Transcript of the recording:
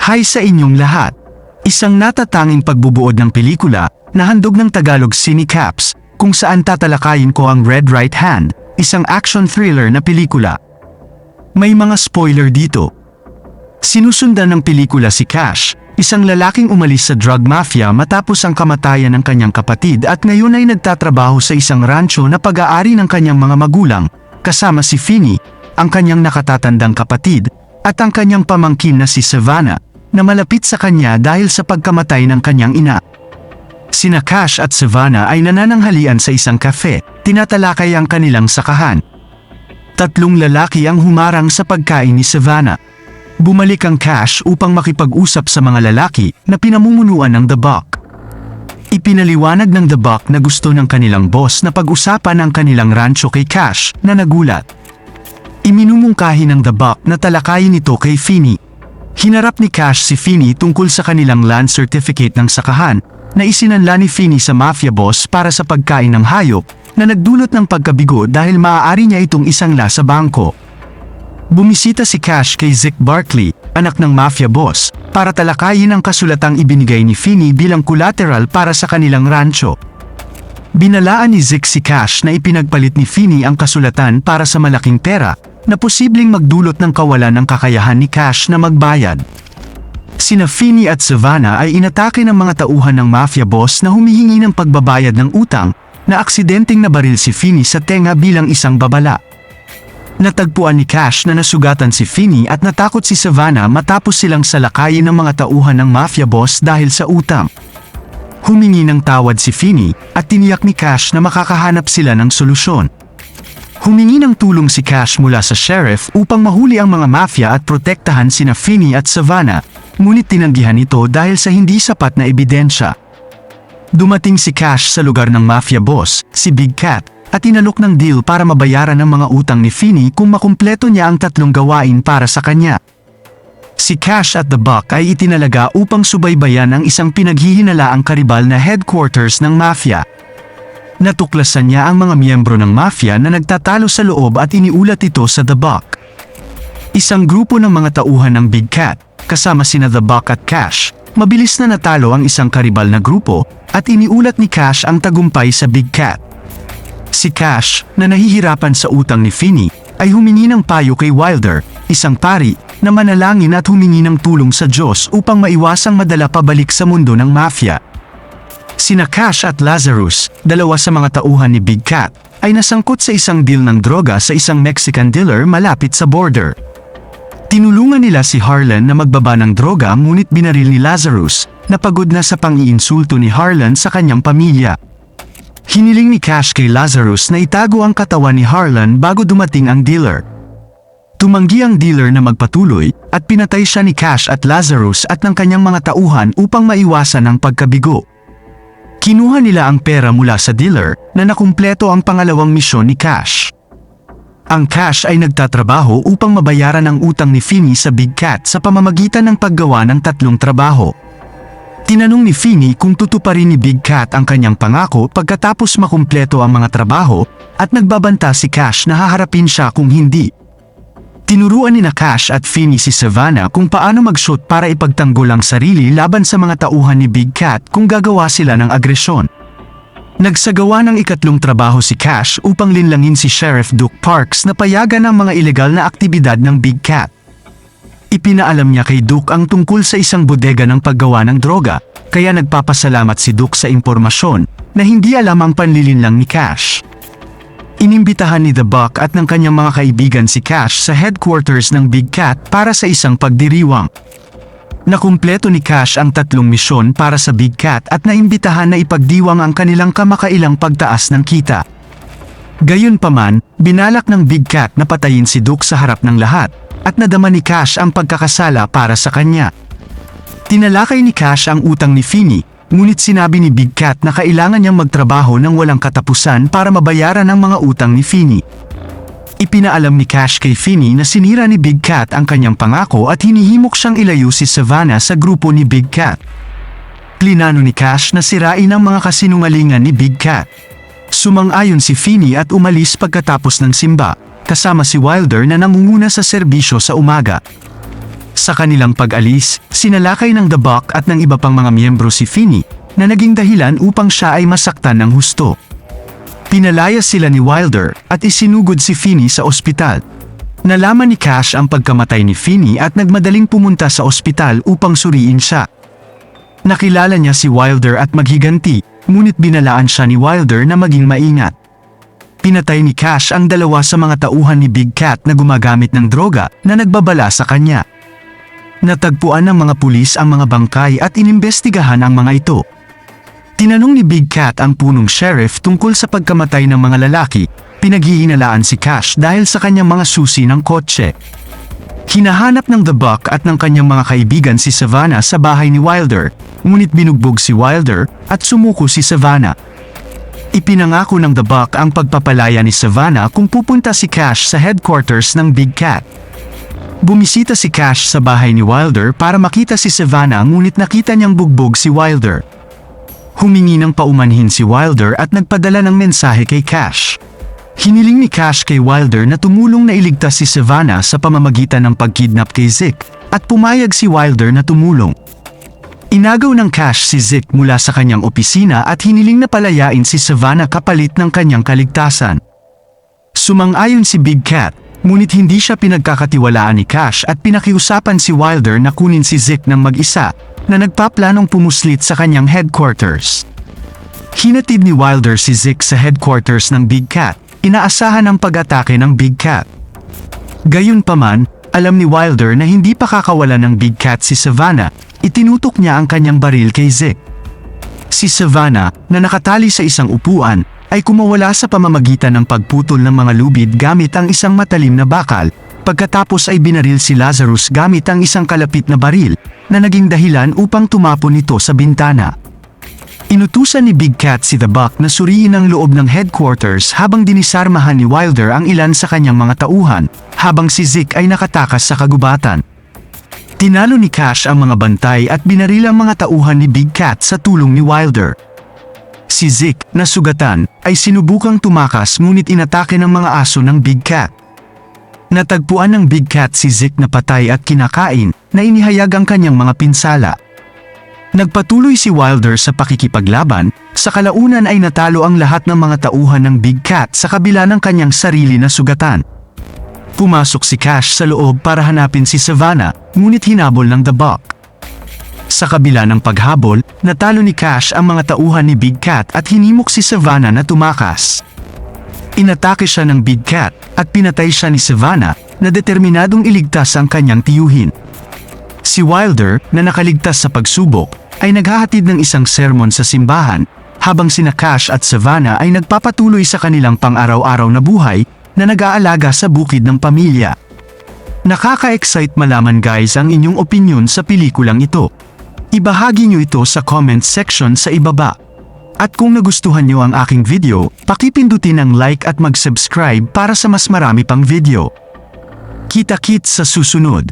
Hi sa inyong lahat! Isang natatanging pagbubuod ng pelikula na handog ng Tagalog Cinecaps kung saan tatalakayin ko ang Red Right Hand, isang action thriller na pelikula. May mga spoiler dito. Sinusundan ng pelikula si Cash, isang lalaking umalis sa drug mafia matapos ang kamatayan ng kanyang kapatid at ngayon ay nagtatrabaho sa isang rancho na pag-aari ng kanyang mga magulang, kasama si Finny, ang kanyang nakatatandang kapatid, at ang kanyang pamangkin na si Savannah, na malapit sa kanya dahil sa pagkamatay ng kanyang ina. Sina Cash at Savannah ay nanananghalian sa isang cafe, tinatalakay ang kanilang sakahan. Tatlong lalaki ang humarang sa pagkain ni Savannah. Bumalik ang Cash upang makipag-usap sa mga lalaki na pinamumunuan ng The Buck. Ipinaliwanag ng The Buck na gusto ng kanilang boss na pag-usapan ang kanilang rancho kay Cash na nagulat. Iminumungkahi ng The Buck na talakayin ito kay Finny. Hinarap ni Cash si Finny tungkol sa kanilang land certificate ng sakahan na isinanla ni Finny sa mafia boss para sa pagkain ng hayop na nagdulot ng pagkabigo dahil maaari niya itong isangla sa bangko. Bumisita si Cash kay Zeke Barkley, anak ng mafia boss, para talakayin ang kasulatang ibinigay ni Finny bilang collateral para sa kanilang rancho. Binalaan ni Zeke si Cash na ipinagpalit ni Finny ang kasulatan para sa malaking pera na posibleng magdulot ng kawalan ng kakayahan ni Cash na magbayad. Sina Finny at Savannah ay inatake ng mga tauhan ng mafia boss na humihingi ng pagbabayad ng utang na aksidenteng nabaril si Finny sa tenga bilang isang babala. Natagpuan ni Cash na nasugatan si Finny at natakot si Savannah matapos silang salakayin ng mga tauhan ng mafia boss dahil sa utang. Humingi ng tawad si Finny at tiniyak ni Cash na makakahanap sila ng solusyon. Humingi ng tulong si Cash mula sa sheriff upang mahuli ang mga mafia at protektahan sina Finny at Savannah, ngunit tinanggihan ito dahil sa hindi sapat na ebidensya. Dumating si Cash sa lugar ng mafia boss, si Big Cat, at inalok ng deal para mabayaran ang mga utang ni Finny kung makumpleto niya ang tatlong gawain para sa kanya. Si Cash at The Buck ay itinalaga upang subaybayan ang isang pinaghihinalaang karibal na headquarters ng mafia. Natuklasan niya ang mga miyembro ng mafia na nagtatalo sa loob at iniulat ito sa The Buck. Isang grupo ng mga tauhan ng Big Cat, kasama sina The Buck at Cash, mabilis na natalo ang isang karibal na grupo at iniulat ni Cash ang tagumpay sa Big Cat. Si Cash, na nahihirapan sa utang ni Finny, ay humingi ng payo kay Wilder, isang pari, na manalangin at humingi ng tulong sa Diyos upang maiwasang madala pabalik sa mundo ng mafia. Sina Cash at Lazarus, dalawa sa mga tauhan ni Big Cat, ay nasangkot sa isang deal ng droga sa isang Mexican dealer malapit sa border. Tinulungan nila si Harlan na magbaba ng droga ngunit binaril ni Lazarus, na pagod na sa pang-iinsulto ni Harlan sa kanyang pamilya. Hiniling ni Cash kay Lazarus na itago ang katawan ni Harlan bago dumating ang dealer. Tumanggi ang dealer na magpatuloy at pinatay siya ni Cash at Lazarus at ng kanyang mga tauhan upang maiwasan ang pagkabigo. Kinuha nila ang pera mula sa dealer na nakumpleto ang pangalawang misyon ni Cash. Ang Cash ay nagtatrabaho upang mabayaran ang utang ni Finny sa Big Cat sa pamamagitan ng paggawa ng tatlong trabaho. Tinanong ni Finny kung tutuparin ni Big Cat ang kanyang pangako pagkatapos makumpleto ang mga trabaho at nagbabanta si Cash na haharapin siya kung hindi. Tinuruan ni Cash at Finny si Savannah kung paano mag-shoot para ipagtanggol ang sarili laban sa mga tauhan ni Big Cat kung gagawa sila ng agresyon. Nagsagawa ng ikatlong trabaho si Cash upang linlangin si Sheriff Duke Parks na payagan ang mga ilegal na aktibidad ng Big Cat. Ipinaalam niya kay Duke ang tungkol sa isang bodega ng paggawa ng droga, kaya nagpapasalamat si Duke sa impormasyon na hindi alam ang panlilinlang ni Cash. Inimbitahan ni The Buck at ng kanyang mga kaibigan si Cash sa headquarters ng Big Cat para sa isang pagdiriwang. Nakumpleto ni Cash ang tatlong misyon para sa Big Cat at naimbitahan na ipagdiwang ang kanilang kamakailang pagtaas ng kita. Gayunpaman, binalak ng Big Cat na patayin si Duke sa harap ng lahat at nadama ni Cash ang pagkakasala para sa kanya. Tinalakay ni Cash ang utang ni Finny, ngunit sinabi ni Big Cat na kailangan niyang magtrabaho ng walang katapusan para mabayaran ang mga utang ni Finny. Ipinaalam ni Cash kay Finny na sinira ni Big Cat ang kanyang pangako at hinihimok siyang ilayo si Savannah sa grupo ni Big Cat. Plinano ni Cash na sirain ang mga kasinungalingan ni Big Cat. Sumang-ayon si Finny at umalis pagkatapos ng simba, kasama si Wilder na nangunguna sa serbisyo sa umaga. Sa kanilang pag-alis, sinalakay ng The Buck at ng iba pang mga miyembro si Finney, na naging dahilan upang siya ay masaktan ng husto. Pinalayas sila ni Wilder at isinugod si Finney sa ospital. Nalaman ni Cash ang pagkamatay ni Finney at nagmadaling pumunta sa ospital upang suriin siya. Nakilala niya si Wilder at maghiganti, ngunit binalaan siya ni Wilder na maging maingat. Pinatay ni Cash ang dalawa sa mga tauhan ni Big Cat na gumagamit ng droga na nagbabala sa kanya. Natagpuan ng mga pulis ang mga bangkay at inimbestigahan ang mga ito. Tinanong ni Big Cat ang punong sheriff tungkol sa pagkamatay ng mga lalaki, pinaghihinalaan si Cash dahil sa kanyang mga susi ng kotse. Hinahanap ng The Buck at ng kanyang mga kaibigan si Savannah sa bahay ni Wilder, ngunit binugbog si Wilder at sumuko si Savannah. Ipinangako ng The Buck ang pagpapalaya ni Savannah kung pupunta si Cash sa headquarters ng Big Cat. Bumisita si Cash sa bahay ni Wilder para makita si Savannah ngunit nakita niyang bugbog si Wilder. Humingi ng paumanhin si Wilder at nagpadala ng mensahe kay Cash. Hiniling ni Cash kay Wilder na tumulong na iligtas si Savannah sa pamamagitan ng pagkidnap kay Zeke, at pumayag si Wilder na tumulong. Inagaw ng Cash si Zeke mula sa kanyang opisina at hiniling na palayain si Savannah kapalit ng kanyang kaligtasan. Sumang-ayon si Big Cat, ngunit hindi siya pinagkakatiwalaan ni Cash at pinakiusapan si Wilder na kunin si Zeke ng mag-isa, na nagpaplanong pumuslit sa kanyang headquarters. Hinatid ni Wilder si Zeke sa headquarters ng Big Cat. Inaasahan ang pag-atake ng Big Cat. Gayunpaman, alam ni Wilder na hindi pa kakawalan ng Big Cat si Savannah, itinutok niya ang kanyang baril kay Zeke. Si Savannah, na nakatali sa isang upuan, ay kumawala sa pamamagitan ng pagputol ng mga lubid gamit ang isang matalim na bakal, pagkatapos ay binaril si Lazarus gamit ang isang kalapit na baril, na naging dahilan upang tumapon ito sa bintana. Inutusan ni Big Cat si The Buck na suriin ang loob ng headquarters habang dinisarmahan ni Wilder ang ilan sa kanyang mga tauhan, habang si Zeke ay nakatakas sa kagubatan. Tinalo ni Cash ang mga bantay at binaril ang mga tauhan ni Big Cat sa tulong ni Wilder. Si Zeke, na sugatan, ay sinubukang tumakas ngunit inatake ng mga aso ng Big Cat. Natagpuan ng Big Cat si Zeke na patay at kinakain, na inihayag ang kanyang mga pinsala. Nagpatuloy si Wilder sa pakikipaglaban, sa kalaunan ay natalo ang lahat ng mga tauhan ng Big Cat sa kabila ng kanyang sarili na sugatan. Pumasok si Cash sa loob para hanapin si Savannah, ngunit hinabol ng The Buck. Sa kabila ng paghabol, natalo ni Cash ang mga tauhan ni Big Cat at hinimok si Savannah na tumakas. Inatake siya ng Big Cat at pinatay siya ni Savannah, na determinadong iligtas ang kanyang tiyuhin. Si Wilder, na nakaligtas sa pagsubok, ay naghahatid ng isang sermon sa simbahan, habang sina Cash at Savannah ay nagpapatuloy sa kanilang pang-araw-araw na buhay, na nag-aalaga sa bukid ng pamilya. Nakaka-excite malaman guys ang inyong opinyon sa pelikulang ito. Ibahagi nyo ito sa comment section sa ibaba. At kung nagustuhan nyo ang aking video, pakipindutin ang like at mag-subscribe para sa mas marami pang video. Kita-kits sa susunod.